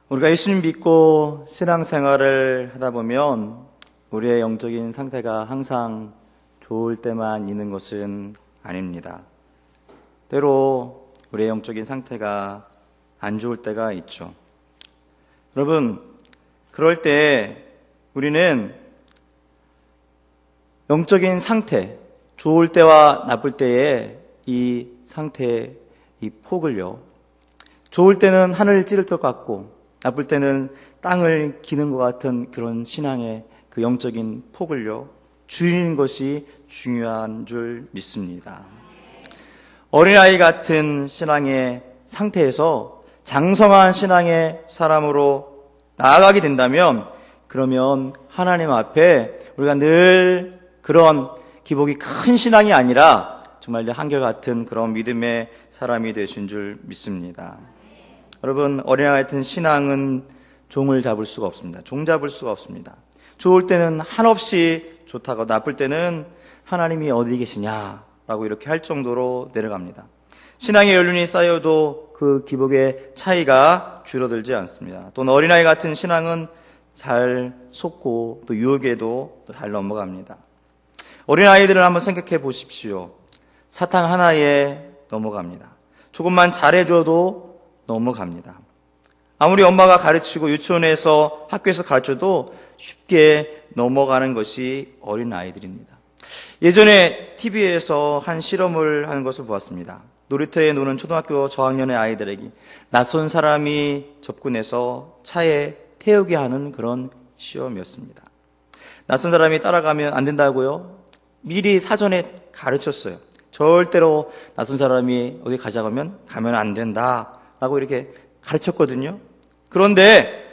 우리가 예수님 믿고 신앙생활을 하다 보면 우리의 영적인 상태가 항상 좋을 때만 있는 것은 아닙니다. 때로 우리의 영적인 상태가 안 좋을 때가 있죠. 여러분, 그럴 때 우리는 영적인 상태, 좋을 때와 나쁠 때의 이 상태의 이 폭을요, 좋을 때는 하늘을 찌를 것 같고 나쁠 때는 땅을 기는 것 같은 그런 신앙의 그 영적인 폭을요, 줄이는 것이 중요한 줄 믿습니다. 어린아이 같은 신앙의 상태에서 장성한 신앙의 사람으로 나아가게 된다면, 그러면 하나님 앞에 우리가 늘 그런 기복이 큰 신앙이 아니라 정말 한결같은 그런 믿음의 사람이 되신 줄 믿습니다. 여러분, 어린아이 같은 신앙은 종을 잡을 수가 없습니다. 종 잡을 수가 없습니다. 좋을 때는 한없이 좋다고, 나쁠 때는 하나님이 어디 계시냐라고 이렇게 할 정도로 내려갑니다. 신앙의 연륜이 쌓여도 그 기복의 차이가 줄어들지 않습니다. 또 어린아이 같은 신앙은 잘 속고 또 유혹에도 잘 넘어갑니다. 어린아이들을 한번 생각해 보십시오. 사탕 하나에 넘어갑니다. 조금만 잘해줘도 넘어갑니다. 아무리 엄마가 가르치고 유치원에서 학교에서 가르쳐도 쉽게 넘어가는 것이 어린아이들입니다. 예전에 TV에서 한 실험을 하는 것을 보았습니다. 놀이터에 노는 초등학교 저학년의 아이들에게 낯선 사람이 접근해서 차에 태우게 하는 그런 시험이었습니다. 낯선 사람이 따라가면 안 된다고요? 미리 사전에 가르쳤어요. 절대로 낯선 사람이 어디 가자고 하면 가면 안 된다라고 이렇게 가르쳤거든요. 그런데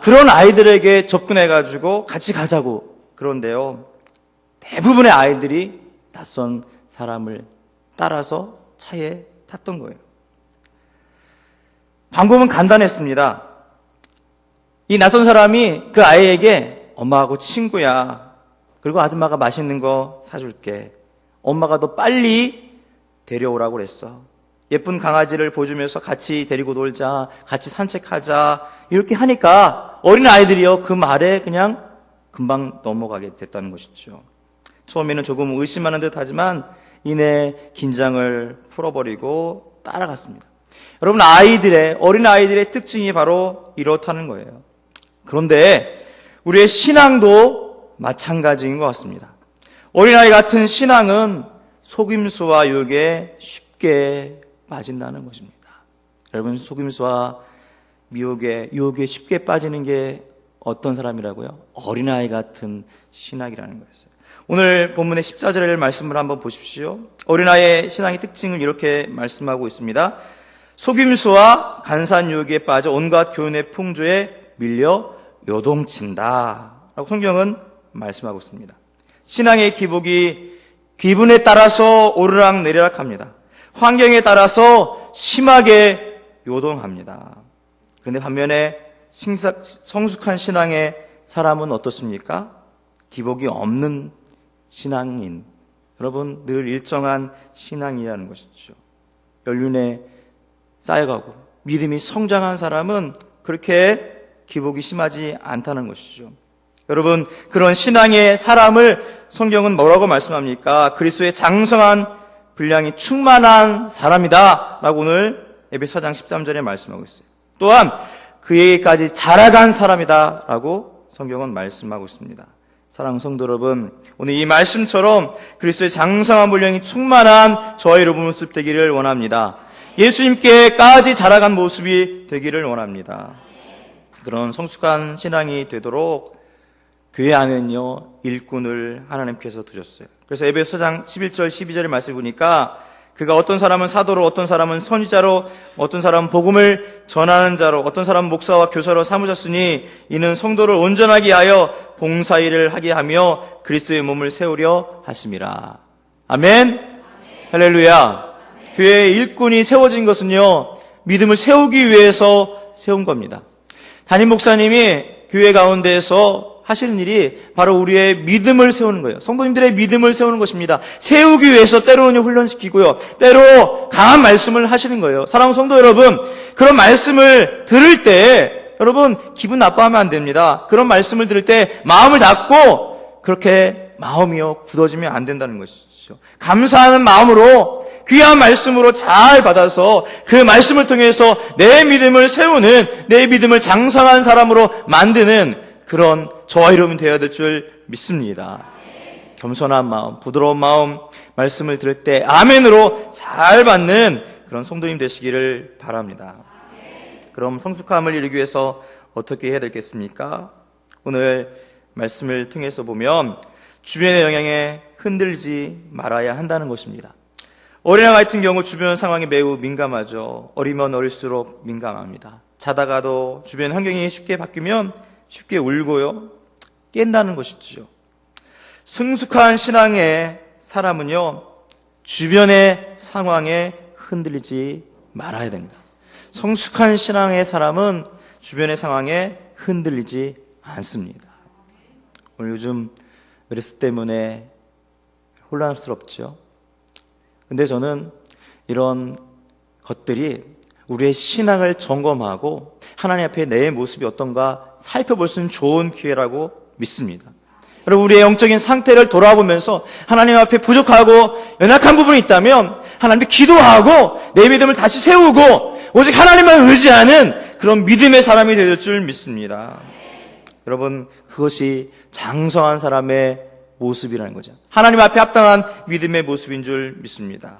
그런 아이들에게 접근해가지고 같이 가자고 그런데요, 대부분의 아이들이 낯선 사람을 따라서 차에 탔던 거예요. 방법은 간단했습니다. 이 낯선 사람이 그 아이에게 엄마하고 친구야, 그리고 아줌마가 맛있는 거 사줄게, 엄마가 더 빨리 데려오라고 그랬어, 예쁜 강아지를 보여주면서 같이 데리고 놀자, 같이 산책하자, 이렇게 하니까 어린 아이들이요, 그 말에 그냥 금방 넘어가게 됐다는 것이죠. 처음에는 조금 의심하는 듯 하지만 이내 긴장을 풀어버리고 따라갔습니다. 여러분, 어린 아이들의 특징이 바로 이렇다는 거예요. 그런데 우리의 신앙도 마찬가지인 것 같습니다. 어린아이 같은 신앙은 속임수와 유혹에 쉽게 빠진다는 것입니다. 여러분, 속임수와 유혹에 쉽게 빠지는 게 어떤 사람이라고요? 어린아이 같은 신앙이라는 거였어요. 오늘 본문의 14절의 말씀을 한번 보십시오. 어린아이의 신앙의 특징을 이렇게 말씀하고 있습니다. 속임수와 간사한 유혹에 빠져 온갖 교훈의 풍조에 밀려 요동친다 라고 성경은 말씀하고 있습니다. 신앙의 기복이 기분에 따라서 오르락내리락 합니다. 환경에 따라서 심하게 요동합니다. 그런데 반면에 성숙한 신앙의 사람은 어떻습니까? 기복이 없는 신앙인, 여러분, 늘 일정한 신앙이라는 것이죠. 연륜에 쌓여가고 믿음이 성장한 사람은 그렇게 기복이 심하지 않다는 것이죠. 여러분, 그런 신앙의 사람을 성경은 뭐라고 말씀합니까? 그리스도의 장성한 분량이 충만한 사람이다 라고 오늘 에베소 4장 13절에 말씀하고 있어요. 또한 그에게까지 자라간 사람이다 라고 성경은 말씀하고 있습니다. 사랑하는 성도 여러분, 오늘 이 말씀처럼 그리스도의 장성한 분량이 충만한 저의 여러분 모습 되기를 원합니다. 예수님께까지 자라간 모습이 되기를 원합니다. 그런 성숙한 신앙이 되도록 교회 안에는요, 일꾼을 하나님께서 두셨어요. 그래서 에베소 4장 11절 12절의 말씀을 보니까 그가 어떤 사람은 사도로, 어떤 사람은 선지자로, 어떤 사람은 복음을 전하는 자로, 어떤 사람은 목사와 교사로 삼으셨으니 이는 성도를 온전하게 하여 봉사일을 하게 하며 그리스도의 몸을 세우려 하심이라. 아멘. 할렐루야. 교회의 일꾼이 세워진 것은요, 믿음을 세우기 위해서 세운 겁니다. 담임 목사님이 교회 가운데에서 하시는 일이 바로 우리의 믿음을 세우는 거예요. 성도님들의 믿음을 세우는 것입니다. 세우기 위해서 때로는 훈련시키고요. 때로 강한 말씀을 하시는 거예요. 사랑하는 성도 여러분, 그런 말씀을 들을 때 여러분 기분 나빠하면 안 됩니다. 그런 말씀을 들을 때 마음을 닫고 그렇게 마음이요 굳어지면 안 된다는 것이죠. 감사하는 마음으로 귀한 말씀으로 잘 받아서 그 말씀을 통해서 내 믿음을 세우는, 내 믿음을 장성한 사람으로 만드는 그런 저와 여러분이 되어야 될 줄 믿습니다. 겸손한 마음, 부드러운 마음, 말씀을 들을 때 아멘으로 잘 받는 그런 성도님 되시기를 바랍니다. 그럼 성숙함을 이루기 위해서 어떻게 해야 되겠습니까? 오늘 말씀을 통해서 보면 주변의 영향에 흔들리지 말아야 한다는 것입니다. 어린아이 같은 경우 주변 상황에 매우 민감하죠. 어리면 어릴수록 민감합니다. 자다가도 주변 환경이 쉽게 바뀌면 쉽게 울고요. 깬다는 것이죠. 성숙한 신앙의 사람은요, 주변의 상황에 흔들리지 말아야 됩니다. 성숙한 신앙의 사람은 주변의 상황에 흔들리지 않습니다. 오늘 요즘 메르스 때문에 혼란스럽죠. 근데 저는 이런 것들이 우리의 신앙을 점검하고 하나님 앞에 내 모습이 어떤가 살펴볼 수 있는 좋은 기회라고 믿습니다. 여러분, 우리의 영적인 상태를 돌아보면서 하나님 앞에 부족하고 연약한 부분이 있다면 하나님께 기도하고 내 믿음을 다시 세우고 오직 하나님만 의지하는 그런 믿음의 사람이 될 줄 믿습니다. 여러분, 그것이 장성한 사람의 모습이라는 거죠. 하나님 앞에 합당한 믿음의 모습인 줄 믿습니다.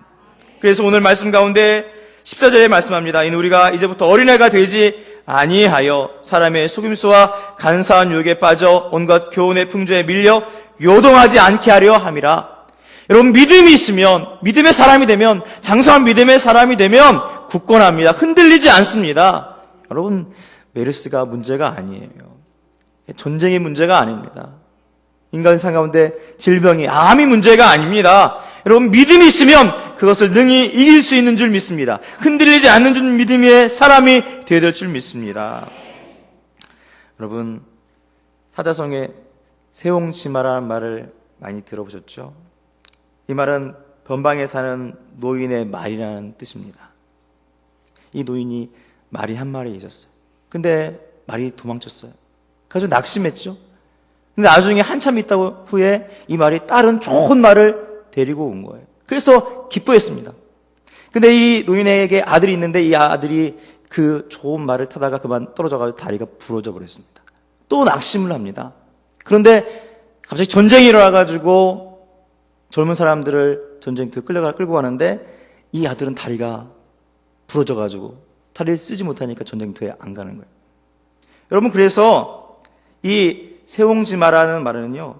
그래서 오늘 말씀 가운데 14절에 말씀합니다. 이는 우리가 이제부터 어린애가 되지 아니하여 사람의 속임수와 간사한 유혹에 빠져 온갖 교훈의 풍조에 밀려 요동하지 않게 하려 함이라. 여러분, 믿음이 있으면, 믿음의 사람이 되면, 장성한 믿음의 사람이 되면 굳건합니다. 흔들리지 않습니다. 여러분, 메르스가 문제가 아니에요. 전쟁이 문제가 아닙니다. 인간상 가운데 질병이 암이 문제가 아닙니다. 여러분, 믿음이 있으면 그것을 능히 이길 수 있는 줄 믿습니다. 흔들리지 않는 줄 믿음의 사람이 되어야 될 줄 믿습니다. 여러분, 사자성에 세옹지마라는 말을 많이 들어보셨죠? 이 말은 변방에 사는 노인의 말이라는 뜻입니다. 이 노인이 말이 한 마리 있었어요. 근데 말이 도망쳤어요. 그래서 낙심했죠. 근데 나중에 한참 있다 후에 이 말이 다른 좋은 말을 데리고 온 거예요. 그래서 기뻐했습니다. 근데 이 노인에게 아들이 있는데 이 아들이 그 좋은 말을 타다가 그만 떨어져가지고 다리가 부러져 버렸습니다. 또 낙심을 합니다. 그런데 갑자기 전쟁이 일어나가지고 젊은 사람들을 전쟁터에 끌고 가는데 이 아들은 다리가 부러져가지고 다리를 쓰지 못하니까 전쟁터에 안 가는 거예요. 여러분, 그래서 이 세옹지마라는 말은요,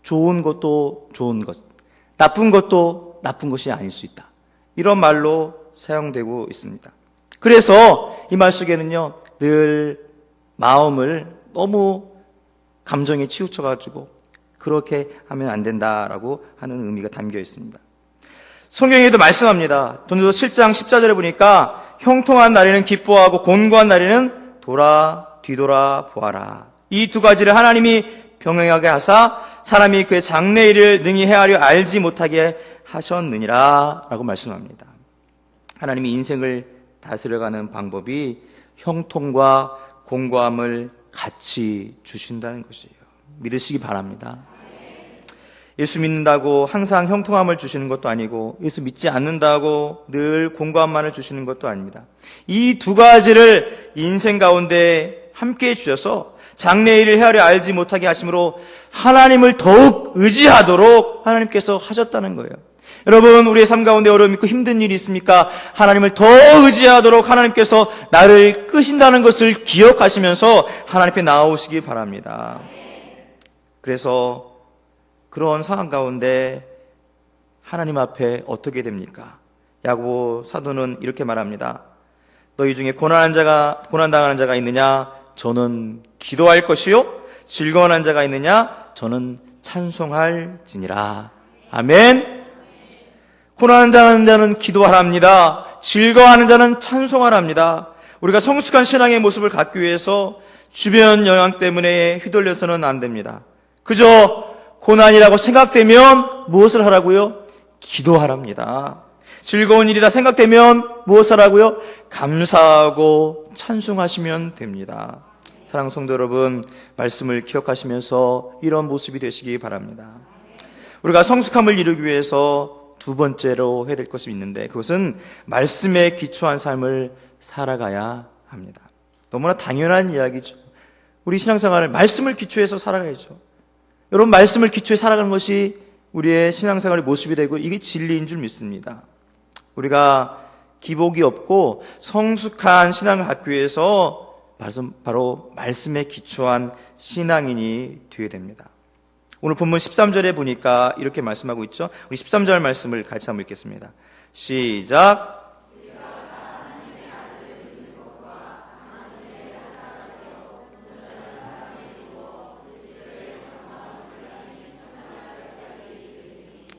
좋은 것도 좋은 것, 나쁜 것도 나쁜 것이 아닐 수 있다. 이런 말로 사용되고 있습니다. 그래서 이 말 속에는요, 늘 마음을 너무 감정에 치우쳐가지고 그렇게 하면 안 된다라고 하는 의미가 담겨 있습니다. 성경에도 말씀합니다. 전도서 7장 14절에 보니까 형통한 날에는 기뻐하고 곤고한 날에는 뒤돌아 보아라. 이 두 가지를 하나님이 병행하게 하사 사람이 그의 장래일을 능히 헤아려 알지 못하게 하셨느니라 라고 말씀합니다. 하나님이 인생을 다스려가는 방법이 형통과 곤고함을 같이 주신다는 것이에요. 믿으시기 바랍니다. 예수 믿는다고 항상 형통함을 주시는 것도 아니고 예수 믿지 않는다고 늘 곤고함만을 주시는 것도 아닙니다. 이 두 가지를 인생 가운데 함께 주셔서 장래일을 헤아려 알지 못하게 하심으로 하나님을 더욱 의지하도록 하나님께서 하셨다는 거예요. 여러분, 우리의 삶 가운데 어려움 있고 힘든 일이 있습니까? 하나님을 더 의지하도록 하나님께서 나를 끄신다는 것을 기억하시면서 하나님 앞에 나오시기 바랍니다. 그래서 그런 상황 가운데 하나님 앞에 어떻게 됩니까? 야고보 사도는 이렇게 말합니다. 너희 중에 고난당하는 자가 있느냐? 저는 기도할 것이요 즐거워하는 자가 있느냐? 저는 찬송할지니라. 아멘. 고난당하는 자는 기도하랍니다. 즐거워하는 자는 찬송하랍니다. 우리가 성숙한 신앙의 모습을 갖기 위해서 주변 영향 때문에 휘둘려서는 안 됩니다. 그저 고난이라고 생각되면 무엇을 하라고요? 기도하랍니다. 즐거운 일이다 생각되면 무엇을 하라고요? 감사하고 찬송하시면 됩니다. 사랑하는 성도 여러분, 말씀을 기억하시면서 이런 모습이 되시기 바랍니다. 우리가 성숙함을 이루기 위해서 두 번째로 해야 될 것이 있는데, 그것은 말씀에 기초한 삶을 살아가야 합니다. 너무나 당연한 이야기죠. 우리 신앙생활을 말씀을 기초해서 살아가야죠. 여러분, 말씀을 기초해 살아가는 것이 우리의 신앙생활의 모습이 되고 이게 진리인 줄 믿습니다. 우리가 기복이 없고 성숙한 신앙을 갖기 위해서 바로 말씀에 기초한 신앙인이 되어야 됩니다. 오늘 본문 13절에 보니까 이렇게 말씀하고 있죠. 우리 13절 말씀을 같이 한번 읽겠습니다. 시작.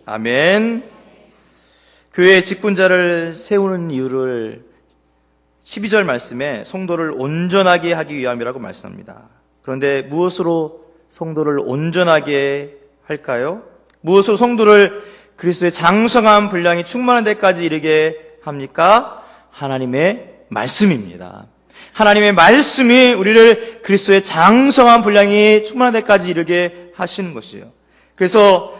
아멘. 교회의 직분자를 세우는 이유를 12절 말씀에 성도를 온전하게 하기 위함이라고 말씀합니다. 그런데 무엇으로 성도를 온전하게 할까요? 무엇으로 성도를 그리스도의 장성한 분량이 충만한 데까지 이르게 합니까? 하나님의 말씀입니다. 하나님의 말씀이 우리를 그리스도의 장성한 분량이 충만한 데까지 이르게 하시는 것이에요. 그래서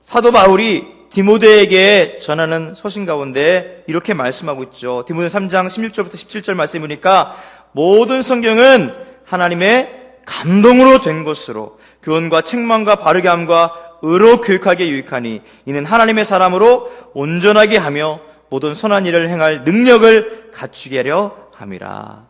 사도 바울이 디모데에게 전하는 서신 가운데 이렇게 말씀하고 있죠. 디모데 3장 16절부터 17절 말씀해 보니까 모든 성경은 하나님의 감동으로 된 것으로 교훈과 책망과 바르게 함과 의로 교육하게 유익하니 이는 하나님의 사람으로 온전하게 하며 모든 선한 일을 행할 능력을 갖추게 하려 함이라.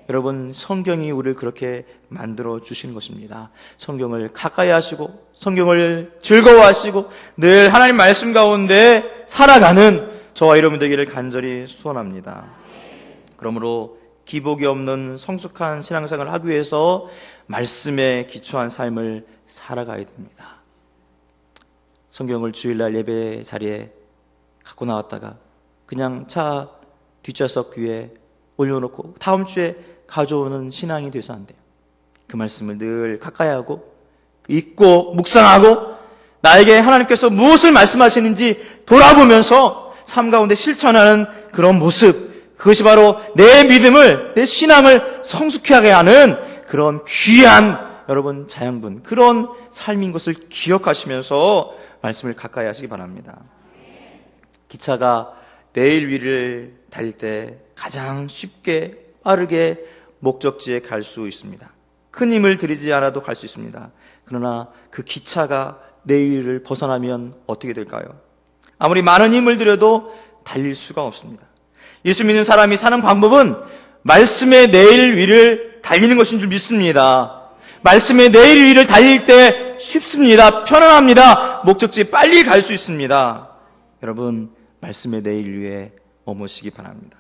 여러분, 성경이 우리를 그렇게 만들어 주신 것입니다. 성경을 가까이 하시고 성경을 즐거워하시고 늘 하나님 말씀 가운데 살아가는 저와 여러분 되기를 간절히 소원합니다. 그러므로 기복이 없는 성숙한 신앙생활을 하기 위해서 말씀에 기초한 삶을 살아가야 됩니다. 성경을 주일날 예배 자리에 갖고 나왔다가 그냥 차 뒷좌석 위에 올려놓고 다음 주에 가져오는 신앙이 돼서 안 돼요. 그 말씀을 늘 가까이 하고 읽고 묵상하고 나에게 하나님께서 무엇을 말씀하시는지 돌아보면서 삶 가운데 실천하는 그런 모습, 그것이 바로 내 믿음을, 내 신앙을 성숙하게 하는 그런 귀한 여러분 자양분, 그런 삶인 것을 기억하시면서 말씀을 가까이 하시기 바랍니다. 기차가 내일 위를 달릴 때 가장 쉽게 빠르게 목적지에 갈 수 있습니다. 큰 힘을 들이지 않아도 갈 수 있습니다. 그러나 그 기차가 내일을 벗어나면 어떻게 될까요? 아무리 많은 힘을 들여도 달릴 수가 없습니다. 예수 믿는 사람이 사는 방법은 말씀의 내일 위를 달리는 것인 줄 믿습니다. 말씀의 내일 위를 달릴 때 쉽습니다. 편안합니다. 목적지에 빨리 갈 수 있습니다. 여러분, 말씀의 내일 위에 머무시기 바랍니다.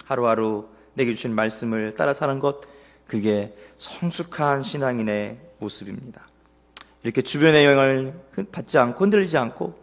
하루하루 내게 주신 말씀을 따라 사는 것, 그게 성숙한 신앙인의 모습입니다. 이렇게 주변의 영향을 받지 않고 흔들리지 않고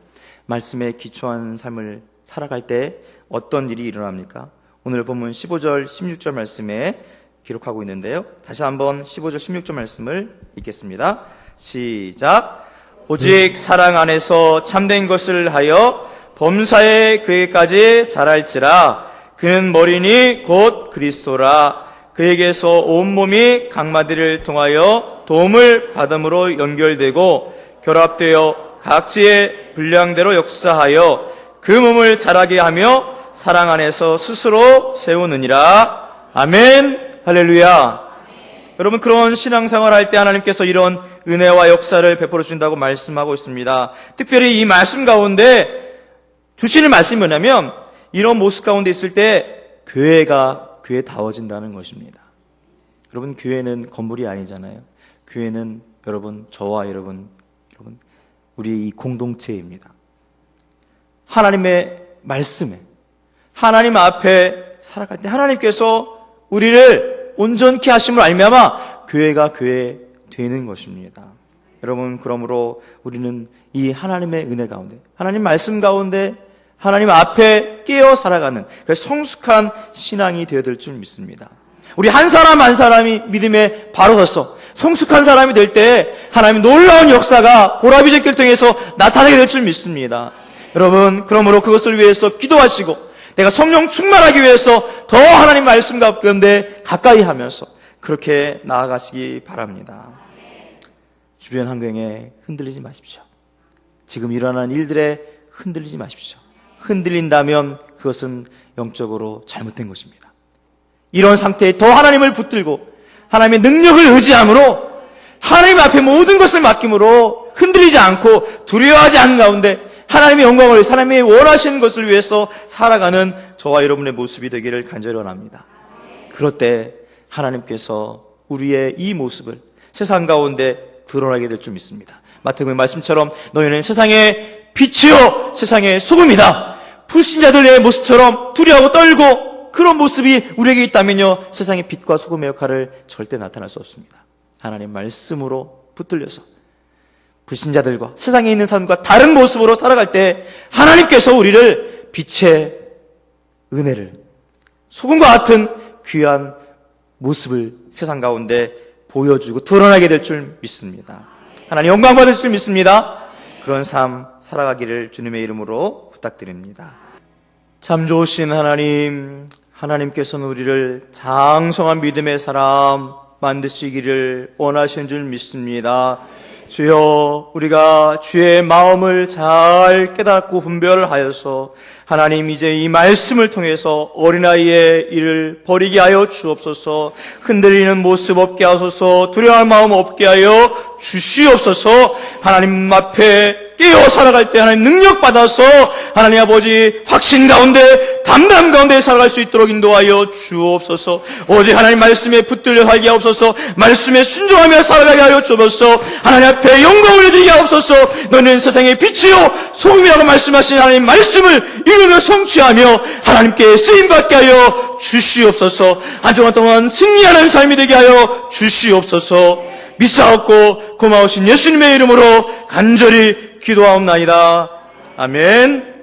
말씀에 기초한 삶을 살아갈 때 어떤 일이 일어납니까? 오늘 본문 15절, 16절 말씀에 기록하고 있는데요. 다시 한번 15절, 16절 말씀을 읽겠습니다. 시작. 오직 사랑 안에서 참된 것을 하여 범사에 그에까지 자랄지라. 그는 머리니 곧 그리스도라. 그에게서 온몸이 각마디를 통하여 도움을 받음으로 연결되고 결합되어 각지의 분량대로 역사하여 그 몸을 자라게 하며 사랑 안에서 스스로 세우느니라. 아멘. 할렐루야. 여러분, 그런 신앙생활 할 때 하나님께서 이런 은혜와 역사를 베풀어 주신다고 말씀하고 있습니다. 특별히 이 말씀 가운데 주시는 말씀이 뭐냐면 이런 모습 가운데 있을 때 교회가 교회다워진다는 것입니다. 여러분, 교회는 건물이 아니잖아요. 교회는 여러분, 저와 여러분 우리 이 공동체입니다. 하나님의 말씀에 하나님 앞에 살아갈 때 하나님께서 우리를 온전케 하심을 알미암아 교회가 교회 되는 것입니다. 여러분, 그러므로 우리는 이 하나님의 은혜 가운데, 하나님 말씀 가운데 하나님 앞에 깨어 살아가는 성숙한 신앙이 되어야 될 줄 믿습니다. 우리 한 사람 한 사람이 믿음에 바로 서서 성숙한 사람이 될 때 하나님의 놀라운 역사가 보라비전길 통해서 나타나게 될 줄 믿습니다. 여러분, 그러므로 그것을 위해서 기도하시고 내가 성령 충만하기 위해서 더 하나님 말씀 가운데 가까이 하면서 그렇게 나아가시기 바랍니다. 주변 환경에 흔들리지 마십시오. 지금 일어나는 일들에 흔들리지 마십시오. 흔들린다면 그것은 영적으로 잘못된 것입니다. 이런 상태에 더 하나님을 붙들고 하나님의 능력을 의지함으로 하나님 앞에 모든 것을 맡김으로 흔들리지 않고 두려워하지 않는 가운데 하나님의 영광을, 하나님의 원하시는 것을 위해서 살아가는 저와 여러분의 모습이 되기를 간절히 원합니다. 그럴 때 하나님께서 우리의 이 모습을 세상 가운데 드러나게 될 줄 믿습니다. 마태복음 말씀처럼 너희는 세상의 빛이요 세상의 소금이다. 불신자들의 모습처럼 두려워하고 떨고 그런 모습이 우리에게 있다면요, 세상의 빛과 소금의 역할을 절대 나타날 수 없습니다. 하나님 말씀으로 붙들려서 불신자들과 세상에 있는 사람과 다른 모습으로 살아갈 때 하나님께서 우리를 빛의 은혜를, 소금과 같은 귀한 모습을 세상 가운데 보여주고 드러나게 될 줄 믿습니다. 하나님 영광 받을 줄 믿습니다. 그런 삶 살아가기를 주님의 이름으로 부탁드립니다. 참 좋으신 하나님, 하나님께서는 우리를 장성한 믿음의 사람 만드시기를 원하시는 줄 믿습니다. 주여, 우리가 주의 마음을 잘 깨닫고 분별하여서 하나님 이제 이 말씀을 통해서 어린아이의 일을 버리게 하여 주옵소서. 흔들리는 모습 없게 하소서. 두려워할 마음 없게 하여 주시옵소서. 하나님 앞에 깨어 살아갈 때 하나님 능력 받아서 하나님 아버지 확신 가운데 담담 가운데 살아갈 수 있도록 인도하여 주옵소서. 오직 하나님 말씀에 붙들려 살게 하옵소서. 말씀에 순종하며 살아가게 하여 주옵소서. 하나님 앞에 영광을 드리게 하옵소서. 너는 세상의 빛이요 소금이라고 말씀하신 하나님 말씀을 이루며 성취하며 하나님께 쓰임받게 하여 주시옵소서. 한 주간 동안 승리하는 삶이 되게 하여 주시옵소서. 믿사옵고 고마우신 예수님의 이름으로 간절히 기도하옵나이다. 아멘.